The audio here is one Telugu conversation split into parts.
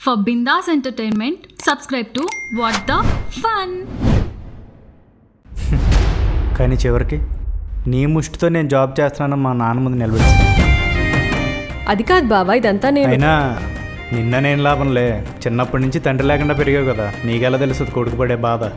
For Bindas Entertainment, subscribe to What the Fun. కానీ చివరికి నీ ముష్టితో నేను జాబ్ చేస్తున్నాను మా నాన్న ముందు నిలబెట్టాను. అది కాదు బావా, ఇదంతా నేను. అయినా నిన్న నేను లాభంలే. చిన్నప్పటి నుంచి తండ్రి లేకుండా పెరిగావు కదా, నీకెలా తెలుస్తుంది కొడుకు పడే బాధ?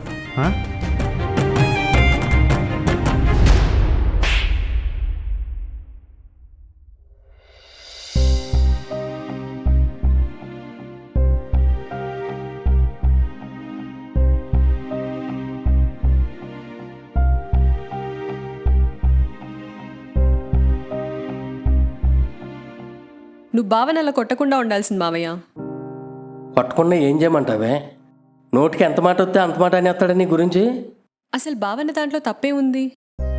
నువ్వు బావని అలా కొట్టకుండా ఉండాల్సింది మావయ్య. కొట్టకుండా ఏం చేయమంటావే? నోటికి ఎంత మాట వస్తే అంత మాట అనేస్తాడా నీ గురించి? అసలు బావన్న దాంట్లో తప్పే ఉంది?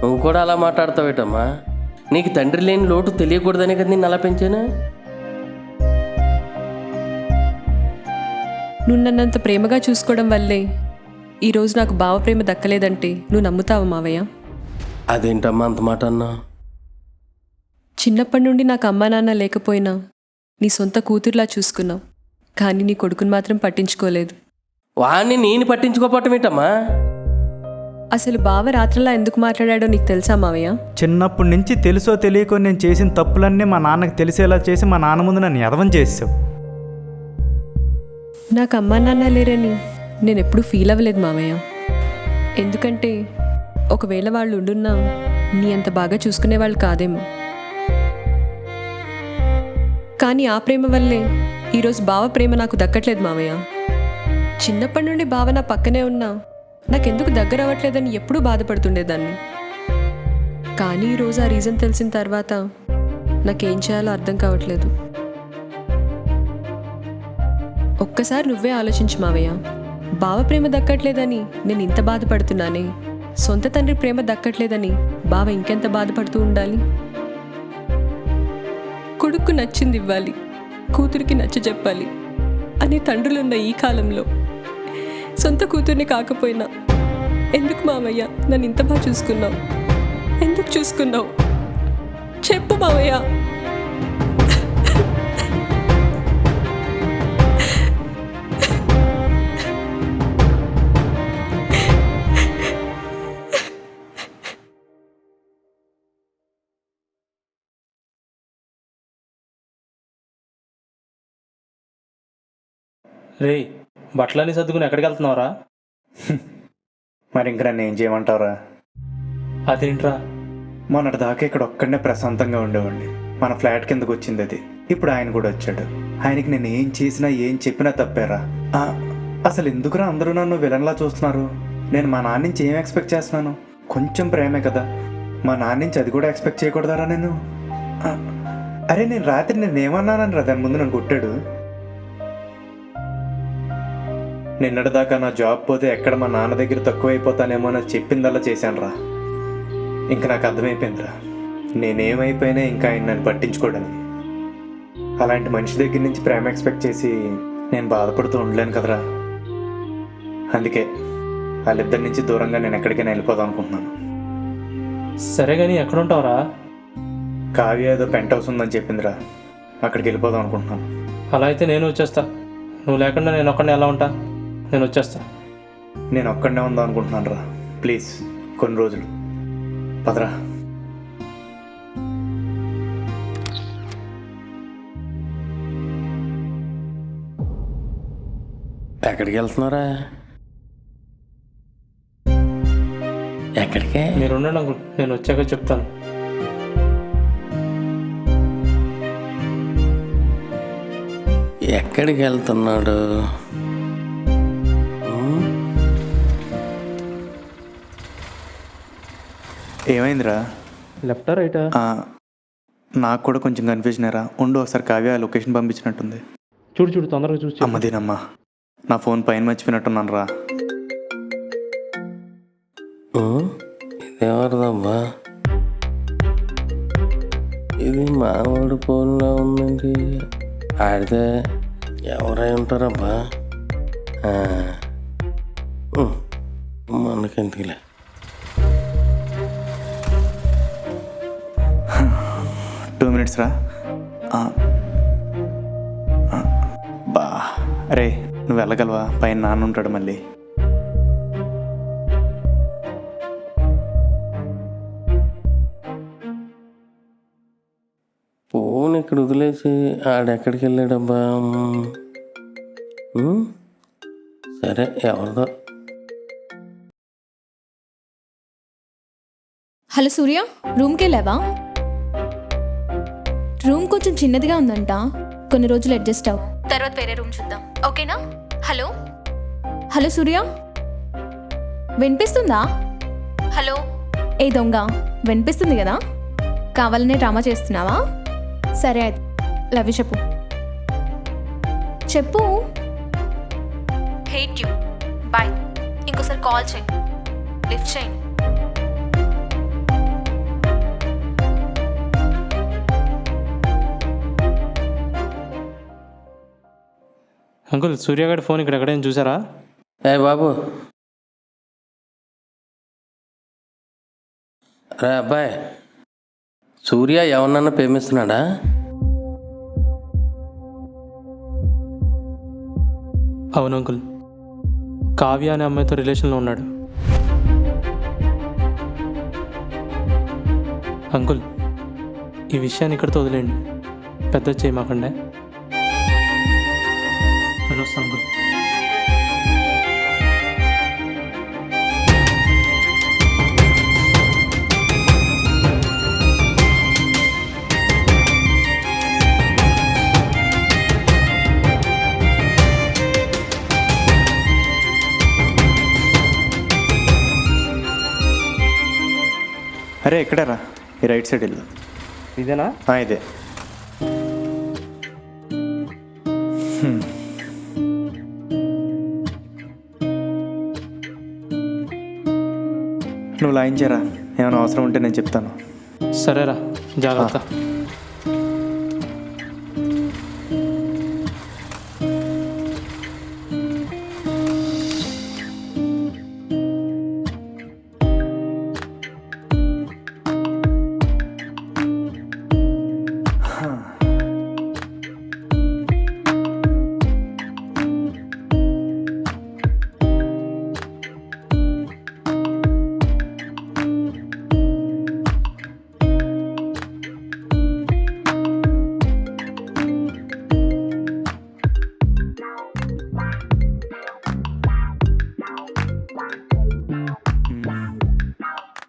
నువ్వు కూడా అలా మాట్లాడతావేటమ్మా? నీకు తండ్రి లేని లోటు తెలియకూడదనే కదా నేను అలా పెంచాను. నువ్వు నన్నంత ప్రేమగా చూసుకోవడం వల్లే ఈరోజు నాకు బావ ప్రేమ దక్కలేదంటే నువ్వు నమ్ముతావా మావయ్య? అదేంటమ్మా అంత మాట అన్నా? చిన్నప్పటి నుండి నాకు అమ్మా నాన్న లేకపోయినా నీ సొంత కూతురులా చూసుకున్నావు, కానీ నీ కొడుకుని మాత్రం పట్టించుకోలేదు. వాడిని నేను పట్టించుకోపోవటం ఏంటమ్మా? అసలు బావ రాత్రిలా ఎందుకు మాట్లాడాడో నీకు తెలుసా మావయ్య? చిన్నప్పటి నుంచి తెలుసో తెలియకో నేను చేసిన తప్పులన్నీ మా నాన్నకి తెలిసేలా చేసి మా నాన్న ముందు నన్ను ఎదవం చేసావు. నాకు అమ్మా నాన్న లేరని నేను ఎప్పుడూ ఫీల్ అవ్వలేదు మావయ్య. ఎందుకంటే ఒకవేళ వాళ్ళు ఉండున్నా నీ అంత బాగా చూసుకునే వాళ్ళు కాదేమో. కానీ ఆ ప్రేమ వల్లే ఈరోజు బావ ప్రేమ నాకు దక్కట్లేదు మావయ్య. చిన్నప్పటి నుండి బావ నా పక్కనే ఉన్నా నాకెందుకు దగ్గర అవ్వట్లేదని ఎప్పుడూ బాధపడుతుండేదాన్ని. కానీ ఈరోజు ఆ రీజన్ తెలిసిన తర్వాత నాకేం చేయాలో అర్థం కావట్లేదు. ఒక్కసారి నువ్వే ఆలోచించు మావయ్య. బావ ప్రేమ దక్కట్లేదని నేను ఇంత బాధపడుతున్నానే, సొంత తండ్రి ప్రేమ దక్కట్లేదని బావ ఇంకెంత బాధపడుతూ ఉండాలి? కొడుకు నచ్చింది ఇవ్వాలి, కూతురికి నచ్చ చెప్పాలి అనే తండ్రులున్న ఈ కాలంలో సొంత కూతుర్ని కాకపోయినా ఎందుకు మావయ్య నన్ను ఇంత బాగా చూసుకున్నావు? ఎందుకు చూసుకున్నావు చెప్పు మావయ్య. రే, బట్టలన్నీ సర్దుకుని ఎక్కడికి వెళ్తున్నావురా? మరి ఇంక నన్ను ఏం చేయమంటావురా? అదేంట్రా? మొన్నటి దాకా ఇక్కడ ఒక్కడనే ప్రశాంతంగా ఉండేవాడిని. మన ఫ్లాట్ కిందకు వచ్చింది అది. ఇప్పుడు ఆయన కూడా వచ్చాడు. ఆయనకి నేను ఏం చేసినా ఏం చెప్పినా తప్పారా? అసలు ఎందుకురా అందరూ నన్ను విలన్లా చూస్తున్నారు? నేను మా నాన్న నుంచి ఏం ఎక్స్పెక్ట్ చేస్తున్నాను? కొంచెం ప్రేమే కదా. మా నాన్న నుంచి అది కూడా ఎక్స్పెక్ట్ చేయకూడదారా నేను? అరే నేను రాత్రి నేను ఏమన్నానని రా దాని ముందు నన్ను కొట్టాడు. నిన్నటిదాకా నా జాబ్ పోతే ఎక్కడ మా నాన్న దగ్గర తక్కువైపోతానేమో అని చెప్పిందల్లా చేశాను రా. ఇంకా నాకు అర్థమైపోయిందిరా నేనేమైపోయినా ఇంకా ఆయన నన్ను పట్టించుకోడని. అలాంటి మనిషి దగ్గర నుంచి ప్రేమ ఎక్స్పెక్ట్ చేసి నేను బాధపడుతూ ఉండలేను కదరా. అందుకే వాళ్ళిద్దరి నుంచి దూరంగా నేను ఎక్కడికైనా వెళ్ళిపోదాం అనుకుంటున్నాను. సరే కానీ ఎక్కడ ఉంటావురా? కావ్య ఏదో పెంట్ హౌస్ ఉందని చెప్పిందిరా, అక్కడికి వెళ్ళిపోదాం అనుకుంటున్నాను. అలా అయితే నేను వచ్చేస్తా. నువ్వు లేకుండా నేను ఒక్కడిని ఎలా ఉంటా? నేను వచ్చేస్తా. నేను ఒక్కడనే ఉందాం అనుకుంటున్నాను రా. ప్లీజ్ కొన్ని రోజులు పదరా. ఎక్కడికి వెళ్తున్నారా? ఎక్కడికే? మీరు ఉండండి అంకుల్, నేను వచ్చాక చెప్తాను. ఎక్కడికి వెళ్తున్నాడు? ఏమైందిరా? లెఫ్టా రైటా? నాకు కూడా కొంచెం కన్ఫ్యూజన్ రా. ఉండు ఒకసారి కావ్య లొకేషన్ పంపించినట్టుంది. చూడు తొందరగా చూసి. అమ్మదేనమ్మా, నా ఫోన్ పైన మర్చిపోయినట్టున్నాను రా. ఇదెవరిదమ్మా? ఇది మావాడి ఫోన్లో ఉందండి. ఆడితే ఎవరై ఉంటారబ్బా? మనకెందుకులే. టూ మినిట్స్ రా. బా అరే నువ్వు వెళ్ళగలవా? పైన నాన్న ఉంటాడు మళ్ళీ. ఫోన్ ఇక్కడ వదిలేసి ఆడెక్కడికి వెళ్ళాడబ్బా? సరే ఎవరిదో. హలో సూర్య, రూమ్కి వెళ్ళావా? రూమ్ కొంచెం చిన్నదిగా ఉందంట, కొన్ని రోజులు అడ్జస్ట్ అవ్వు, తర్వాత వేరే రూమ్ చూద్దాం, ఓకేనా? హలో హలో సూర్య, వినిపిస్తుందా? హలో ఏ దొంగ, వినిపిస్తుంది కదా? కావాలనే డ్రామా చేస్తున్నావా? సరే అయితే లవ్ యూ చెప్పు. చెప్పు. Hate you, bye. ఇంకోసారి కాల్ చేయి, లిఫ్ట్ చేయండి. అంకుల్, సూర్యగాడి ఫోన్ ఇక్కడ ఎక్కడైనా చూసారా? ఏ బాబు, రే అబ్బాయి, సూర్య ఎవరినన్నా ప్రేమిస్తున్నాడా? అవును అంకుల్, కావ్య అనే అమ్మాయితో రిలేషన్లో ఉన్నాడు. అంకుల్, ఈ విషయాన్ని ఇక్కడితో వదిలేయండి, పెద్ద చేయమాకండే. వెళ్ళొస్తాను అంకుల్. అరే ఎక్కడరా? ఈ రైట్ సైడ్ వెళ్ళు. ఇదేనా? ఇదే. నువ్వు లాయించారా? ఏమైనా అవసరం ఉంటే నేను చెప్తాను. సరేరా, జాగ్రత్త.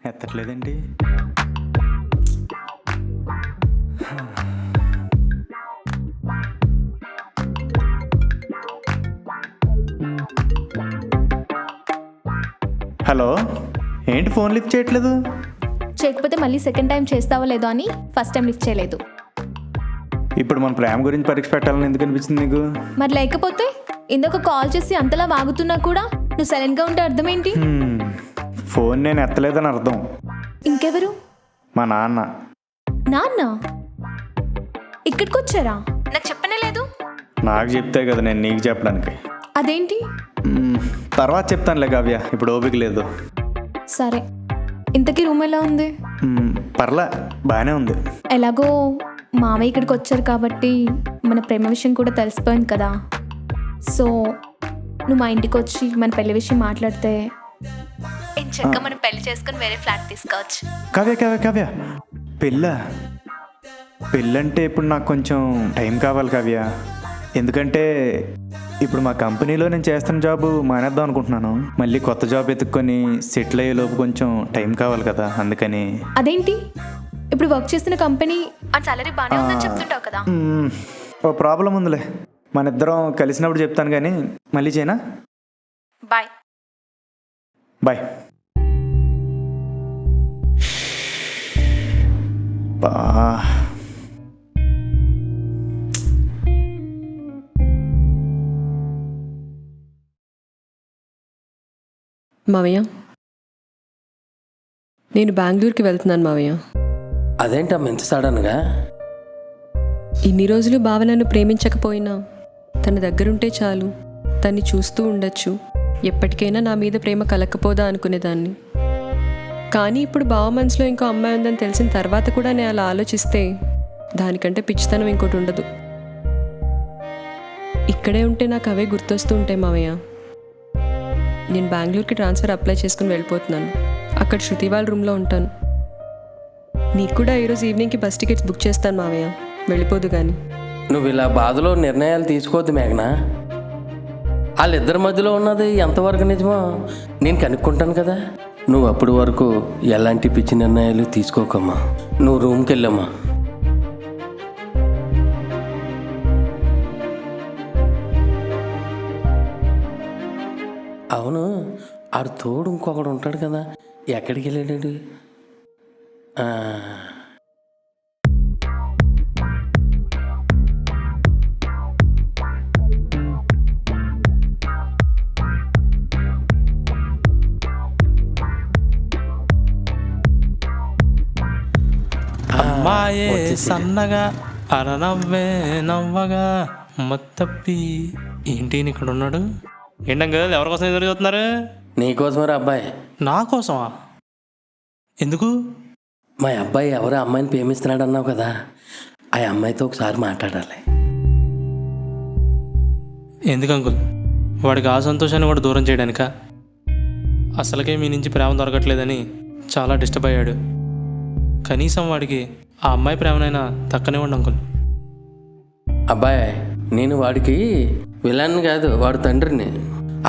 ఎత్తట్లేదేంటి? హలో, ఏంటి ఫోన్ లిఫ్ట్ చేయట్లేదు? చేయకపోతే మళ్ళీ సెకండ్ టైం చేస్తావో లేదో అని ఫస్ట్ టైం లిఫ్ట్ చేయలేదు. ఇప్పుడు మన ప్రేమ గురించి పరీక్ష పెట్టాలని ఎందుకు అనిపించింది నీకు? మరి లేకపోతే ఇందాక కాల్ చేసి అంతలా వాగుతున్నా కూడా నువ్వు సైలెంట్గా ఉంటే అర్థం ఏంటి? ఫోన్ నేను ఎత్తలేదని అర్థం. ఇంకెవరు? మా నాన్న. నాన్న ఇక్కడికి వచ్చారా? నాకు చెప్పనే లేదు. నాకు చెప్తే కదా నేను నీకు చెప్పడానికి. అదేంటి? తర్వాత చెప్తానులే కావ్య, ఇప్పుడు ఓపిక లేదు. సరే, ఇంతకీ రూమ్ ఎలా ఉంది? పర్లే, బాగానే ఉంది. ఎలాగో మామయ్య ఇక్కడికి వచ్చారు కాబట్టి మన ప్రేమ విషయం కూడా తెలిసిపోయింది కదా. సో నువ్వు మా ఇంటికి వచ్చి మన పెళ్లి విషయం మాట్లాడితే చక్కగా మనం పెళ్లి చేసుకుని వేరే ఫ్లాట్ తీసుకోవచ్చు. కావ్య కావ్య కావ్య, పెళ్ళంటే ఇప్పుడు నాకు కొంచెం టైం కావాలి కావ్య. ఎందుకంటే ఇప్పుడు మా కంపెనీలో నేను చేస్తున్న జాబు మానేద్దాం అనుకుంటున్నాను. మళ్ళీ కొత్త జాబ్ ఎత్తుక్కొని సెటిల్ అయ్యే లోపు కొంచెం టైం కావాలి కదా, అందుకని. అదేంటి, ఇప్పుడు వర్క్ చేస్తున్న కంపెనీ ఆ సాలరీ బాగానే ఉందని చెప్తుంటావు కదా. ఓ ప్రాబ్లం ఉందిలే, మన ఇద్దరం కలిసినప్పుడు చెప్తాను కానీ మళ్ళీ చేయనా? బాయ్. బాయ్. బా మావయ్య, నేను బెంగళూరుకి వెళ్తున్నాను మావయ్య. అదేంటమ్మా ఇంత సడన్గా? ఇన్ని రోజులు బావ నన్ను ప్రేమించకపోయినా తన దగ్గరుంటే చాలు, తన్ని చూస్తూ ఉండొచ్చు, ఎప్పటికైనా నా మీద ప్రేమ కలక్కపోదా అనుకునేదాన్ని. కానీ ఇప్పుడు బావ మనసులో ఇంకో అమ్మాయి ఉందని తెలిసిన తర్వాత కూడా నేను అలా ఆలోచిస్తే దానికంటే పిచ్చితనం ఇంకోటి ఉండదు. ఇక్కడే ఉంటే నాకు అవే గుర్తొస్తూ ఉంటాయి మావయ్య. నేను బెంగళూరుకి ట్రాన్స్ఫర్ అప్లై చేసుకుని వెళ్ళిపోతున్నాను. అక్కడ శృతి వాళ్ళ రూమ్లో ఉంటాను. నీకు కూడా ఈరోజు ఈవినింగ్కి బస్ టికెట్స్ బుక్ చేస్తాను మావయ్య, వెళ్ళిపోదు కానీ. నువ్వు ఇలా బాధలో నిర్ణయాలు తీసుకోవద్దు మేఘనా. వాళ్ళిద్దరి మధ్యలో ఉన్నది ఎంతవరకు నిజమో నేను కనుక్కుంటాను కదా. నువ్వు అప్పటి వరకు ఎలాంటి పిచ్చి నిర్ణయాలు తీసుకోకమ్మా. నువ్వు రూమ్కి వెళ్ళమ్మా. అవును, ఆడు తోడు ఇంకొకడు ఉంటాడు కదా, ఎక్కడికి వెళ్ళాడు? అమ్మాయే సన్నగా అరనవ్వే నవ్వగా మత్తప్పి ఏంటి ఇక్కడ ఉన్నాడు? ఏంటంగా ఎవరి కోసం ఎదురు చూస్తున్నారు? నీకోసమరా అబ్బాయి. నా కోసమా? ఎందుకు? మా అబ్బాయి ఎవరో అమ్మాయిని ప్రేమిస్తున్నాడు అన్నావు కదా, ఆ అమ్మాయితో ఒకసారి మాట్లాడాలి. ఎందుకు అంకుల్? వాడికి ఆ సంతోషాన్ని కూడా దూరం చేయడానిక? అసలుకే మీ నుంచి ప్రేమ దొరకట్లేదని చాలా డిస్టర్బ్ అయ్యాడు. కనీసం వాడికి ఆ అమ్మాయి ప్రేమనైనా దక్కనివ్వండి అంకుల్. అబ్బాయి, నేను వాడికి విలన్ కాదు, వాడు తండ్రిని.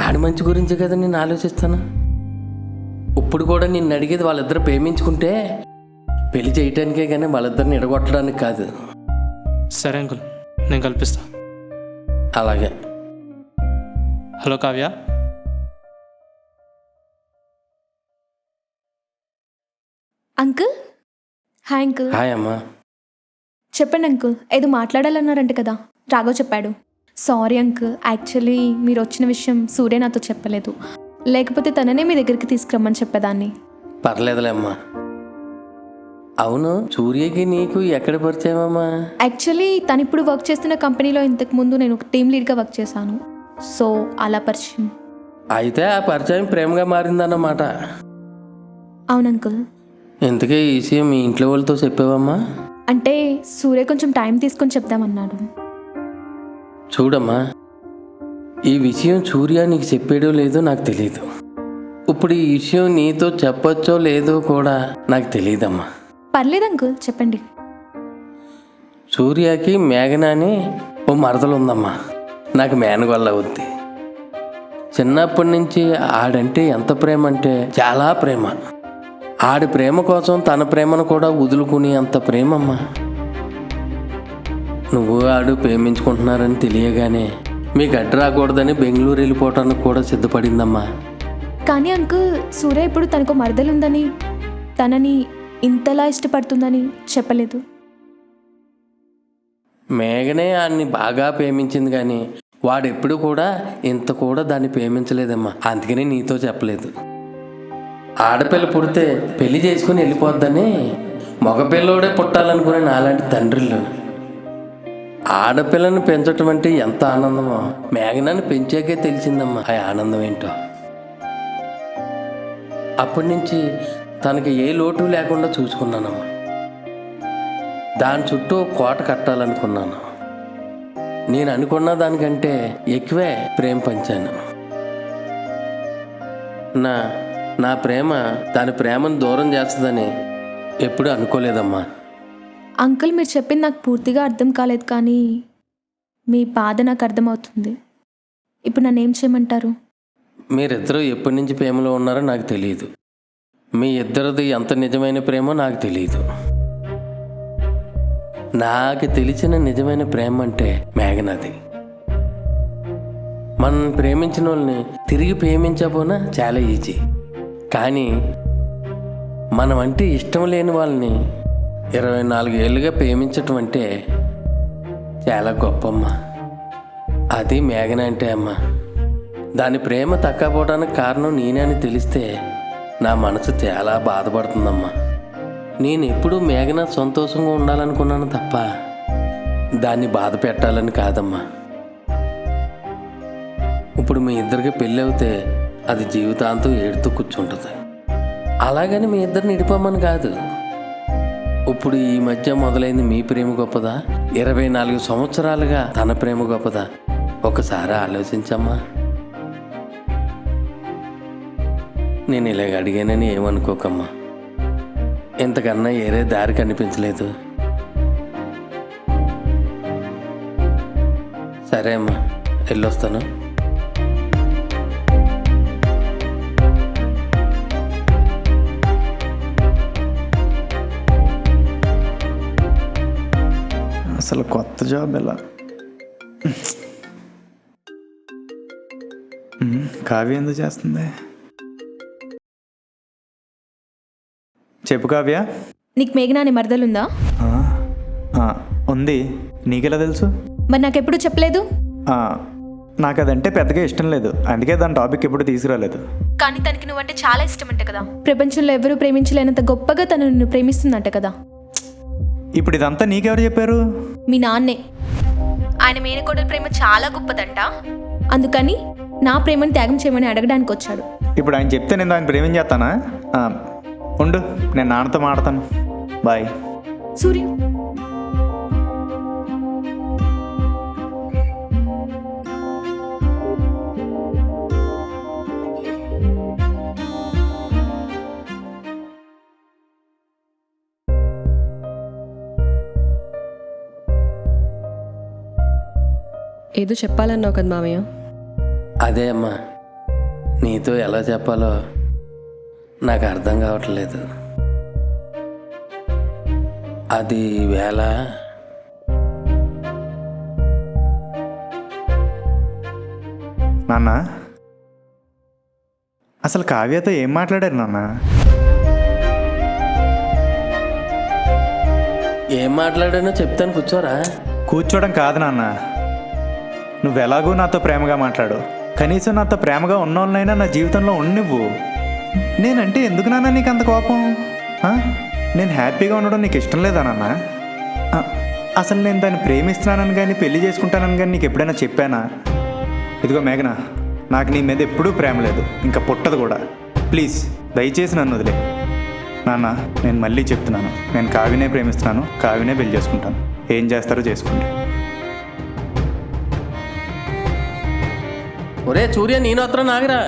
ఆడి మంచి గురించి కదా నేను ఆలోచిస్తాను. ఇప్పుడు కూడా నిన్ను అడిగేది వాళ్ళిద్దరు ప్రేమించుకుంటే పెళ్లి చేయటానికే కానీ వాళ్ళిద్దరిని ఎడగొట్టడానికి కాదు. సరే అంకుల్, నేను కల్పిస్తా. అలాగే. Hello Kavya. Uncle. Hi uncle. Hi అమ్మా. చెప్పండి అంకుల్, ఏదో మాట్లాడాలన్నారంట కదా, రాఘవ్ చెప్పాడు. సారీ అంకుల్, యాక్చువల్లీ మీరు వచ్చిన విషయం సూర్య నాతో చెప్పలేదు, లేకపోతే తననే మీ దగ్గరికి తీసుకురమ్మని చెప్పేదాన్ని. పర్లేదులే అమ్మా. అవును, సూర్యకి నీకు ఎక్కడ పరిచయం అమ్మా? యాక్చువల్లీ తను ఇప్పుడు వర్క్ చేస్తున్న కంపెనీలో ఇంతకు ముందు నేను ఒక టీమ్ లీడ్గా వర్క్ చేశాను, సో అలా పరిచయం. అయితే ఆ పరిచయం ప్రేమగా మారిందన్నమాట. అవును అంకుల్. ఇంతకీ ఈ విషయం మీ ఇంట్లో వాళ్ళతో చెప్పావమ్మా? అంటే సూర్య కొంచెం టైం తీసుకొని చెప్దామన్నాడు. చూడమ్మా, ఈ విషయం సూర్య నీకు చెప్పాడో లేదో నాకు తెలియదు. ఇప్పుడు ఈ విషయం నీతో చెప్పొచ్చో లేదో కూడా నాకు తెలియదమ్మా. పర్లేదు అంకుల్, చెప్పండి. సూర్యకి మేఘన అని ఓ మరదలు ఉందమ్మా. నాకు మేనగొల్ల అవుద్ది. చిన్నప్పటి నుంచి ఆడంటే ఎంత ప్రేమ అంటే చాలా ప్రేమ. ఆడి ప్రేమ కోసం తన ప్రేమను కూడా వదులుకుని అంత ప్రేమమ్మా. నువ్వు ఆడు ప్రేమించుకుంటున్నారని తెలియగానే మీకు అడ్డు రాకూడదని బెంగళూరు వెళ్ళిపోవటానికి కూడా సిద్ధపడిందమ్మా. కానీ అంకుల్, సూర్య ఇప్పుడు తనకు మరదలుందని, తనని ఇంతలా ఇష్టపడుతుందని చెప్పలేదు. మేఘనే ఆడిని బాగా ప్రేమించింది కానీ వాడెప్పుడు కూడా ఇంత కూడా దాన్ని ప్రేమించలేదమ్మా. అందుకని నీతో చెప్పలేదు. ఆడపిల్ల పుడితే పెళ్లి చేసుకుని వెళ్ళిపోద్దని మగపిల్లోడే పుట్టాలనుకునే నాలాంటి తండ్రులు ఆడపిల్లని పెంచటం అంటే ఎంత ఆనందమో మేఘనాన్ని పెంచాకే తెలిసిందమ్మా ఆ ఆనందం ఏంటో. అప్పటి నుంచి తనకి ఏ లోటు లేకుండా చూసుకున్నానమ్మా. దాని చుట్టూ కోట కట్టాలనుకున్నాను. నేను అనుకున్న దానికంటే ఎక్కువే ప్రేమ పంచాను. నా ప్రేమ దాని ప్రేమను దూరం చేస్తుందని ఎప్పుడూ అనుకోలేదమ్మా. అంకుల్, మీరు చెప్పింది నాకు పూర్తిగా అర్థం కాలేదు, కానీ మీ బాధ నాకు అర్థమవుతుంది. ఇప్పుడు నన్ను ఏం చేయమంటారు? మీరిద్దరూ ఎప్పటి నుంచి ప్రేమలో ఉన్నారో నాకు తెలియదు. మీ ఇద్దరిది ఎంత నిజమైన ప్రేమో నాకు తెలియదు. నాకు తెలిసిన నిజమైన ప్రేమ అంటే మేఘనాది. మనం ప్రేమించిన వాళ్ళని తిరిగి ప్రేమించకపోయినా చాలా ఈజీ. కానీ మనం అంటే ఇష్టం లేని వాళ్ళని 24 ఏళ్ళుగా ప్రేమించటం అంటే చాలా గొప్పమ్మా. అది మేఘన అంటే అమ్మా. దాని ప్రేమ తక్కపోవడానికి కారణం నేనే అని తెలిస్తే నా మనసు చాలా బాధపడుతుందమ్మా. నేను ఎప్పుడూ మేఘన సంతోషంగా ఉండాలనుకున్నాను తప్ప దాన్ని బాధ పెట్టాలని కాదమ్మా. ఇప్పుడు మీ ఇద్దరికి పెళ్ళి అవుతే అది జీవితాంతం ఏడుతూ కూర్చుంటుంది. అలాగని మీ ఇద్దరిని ఇడిపోమని కాదు. ఇప్పుడు ఈ మధ్య మొదలైంది మీ ప్రేమ గొప్పదా, 24 సంవత్సరాలుగా తన ప్రేమ గొప్పదా, ఒకసారి ఆలోచించమ్మా. నేను ఇలాగ అడిగానని ఏమనుకోకమ్మా. ఇంతకన్నా ఏరే దారి కనిపించలేదు. సరే అమ్మా, వెళ్ళొస్తాను. అసలు కొత్త జాబ్ ఎలా? కావ్య ఎందుకు చేస్తుంది? చెప్పు కావ్య. నీకు మేఘనా అనే మరదలుందా? ఆ, ఆ, ఉంది. నీకెలా తెలుసు? మరి నాకెప్పుడు చెప్పలేదు. ఆ, నాకు అదంటే పెద్దగా ఇష్టం లేదు, అందుకే దాని టాపిక్ ఎప్పుడు తీసుకురాలేదు. కానీ తనకి నువ్వంటే చాలా ఇష్టం అంట కదా. ప్రపంచంలో ఎవరూ ప్రేమించలేనంత గొప్పగా తను నిన్ను ప్రేమిస్తుందంట కదా. ఇప్పుడు ఇదంతా నీకెవరు చెప్పారు? మీ నాన్నే. ఆయన మేనకోడల ప్రేమ చాలా గొప్పదంట, అందుకని నా ప్రేమను త్యాగం చేయమని అడగడానికి వచ్చాడు. ఇప్పుడు ఆయన చెప్తే నేను ఆయన ప్రేమించేస్తానా? ఉండు, నేను నాన్నతో మాడతాను. బాయ్. సూర్య, ఏదో చెప్పాలన్నావు కదా మావయ్య. అదే అమ్మా, నీతో ఎలా చెప్పాలో నాకు అర్థం కావట్లేదు. అది వేళ నాన్న, అసలు కావ్యతో ఏం మాట్లాడారు నాన్న? ఏం మాట్లాడానో చెప్తాను, కూర్చోరా. కూర్చోవడం కాదు నాన్న, నువ్వు ఎలాగో నాతో ప్రేమగా మాట్లాడు. కనీసం నాతో ప్రేమగా ఉన్నోళ్ళనైనా నా జీవితంలో ఉన్నివ్వు. నేనంటే ఎందుకు నాన్న నీకు అంత కోపం? నేను హ్యాపీగా ఉండడం నీకు ఇష్టం లేదా నాన్న? అసలు నేను దాన్ని ప్రేమిస్తున్నానని కానీ పెళ్లి చేసుకుంటానని కానీ నీకు ఎప్పుడైనా చెప్పానా? ఇదిగో మేఘనా, నాకు నీ మీద ఎప్పుడూ ప్రేమ లేదు, ఇంకా పుట్టదు కూడా. ప్లీజ్ దయచేసి నన్ను వదిలే. నాన్న, నేను మళ్ళీ చెప్తున్నాను, నేను కావ్యనే ప్రేమిస్తున్నాను, కావ్యనే పెళ్లి చేసుకుంటాను. ఏం చేస్తారో చేసుకోండి. ఒరే సూర్య, నేను అత్రం నాగరా.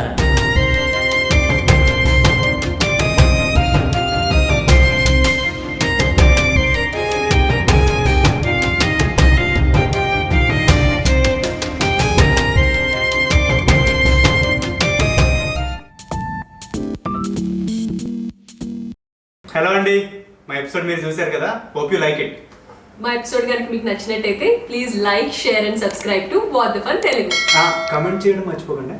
హలో అండి, మా ఎపిసోడ్ మీరు చూశారు కదా. Hope you like it. మా ఎపిసోడ్ కనుక మీకు నచ్చినట్టయితే please like, share and subscribe to what the fun Telugu. Comment చేయడం మర్చిపోకండి.